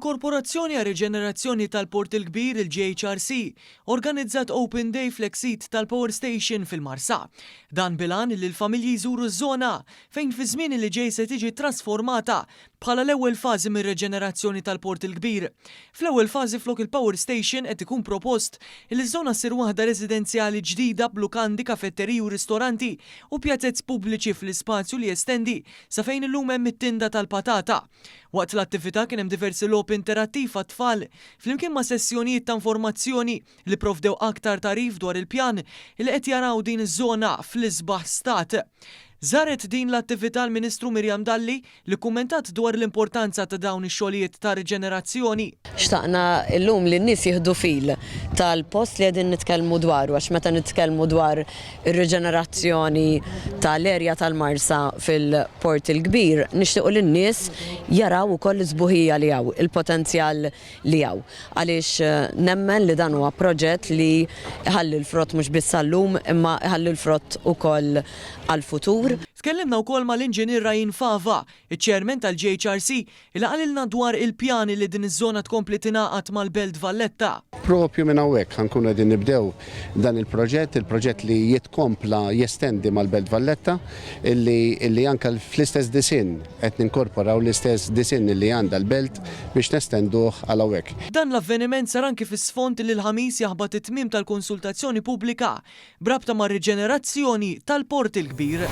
Il-Korporazzjoni għal Reġenerazzjoni tal-Port il-Kbir, il-GHRC, organizzat Open Day fl-Exit tal-Power Station fil-Marsa. Dan bilan li l-familji jżuru ż-żona fejn fi żmien li ġej se tiġi trasformata bħala l-ewwel fażi mir-reġenerazzjoni tal-Port il-Kbir. Fl-ewwel fażi flok il-Power Station qed ikun propost li ż-żona ssir waħda residenzjali ġdida b'lukandi, kafetteriji u ristoranti u pjazzezz pubbliċi fl-ispazju li jestendi sa fejn illum hemm it-tinda tal-patata. Waqt l-attività kien hemm diversi logħob interattiv għat-tfal flimkien ma' sessjonijiet ta' informazzjoni li provdew aktar tarif dwar il-pjan li qed jaraw din iż-żona fl-isbaħ stat. Żaret din l-attività l-Ministru Mirjam Dalli li kummentat dwar l-importanza ta' dawn ix-xogħlijiet ta' riġenerazzjoni. Xtaqna llum li n-nies jieħdu fil tal-post li qegħdin nitkellmu dwaru għax meta nitkellmu dwar ir-riġenerazzjoni tal-erja tal-Marsa fil-Port il-Kbir, nixtiequ li n-nies jaraw ukoll l-sbuħija li hawn, il-potenzjal li hawn. Għaliex nemmen li dan huwa proġett li iħalli l-frott mhux biss għallum imma iħalli l-frott ukoll għall-futur. Tkellimna wkoll mal-Inġinier Rajin Fava, iċ-Chairman tal-GHRC, li qalilna dwar il-pjani li din iż-żona tkompli tingħaqad mal-Belt Valletta. Propju minn hawnhekk ħankunu qegħdin nibdew dan il-proġett li jitkompla jestendi mal-Belt Valletta, illi anke fl-istess disin qed ninkorporaw l-istess disin li għandha l-Belt biex nestenduh għal hawnhekk. Dan l-avveniment sar anke fis-sfond li l-ħamis jaħbad it-tmiem tal-konsultazzjoni pubblika brabta mar-riġenerazzjoni tal-Port il-Kbir.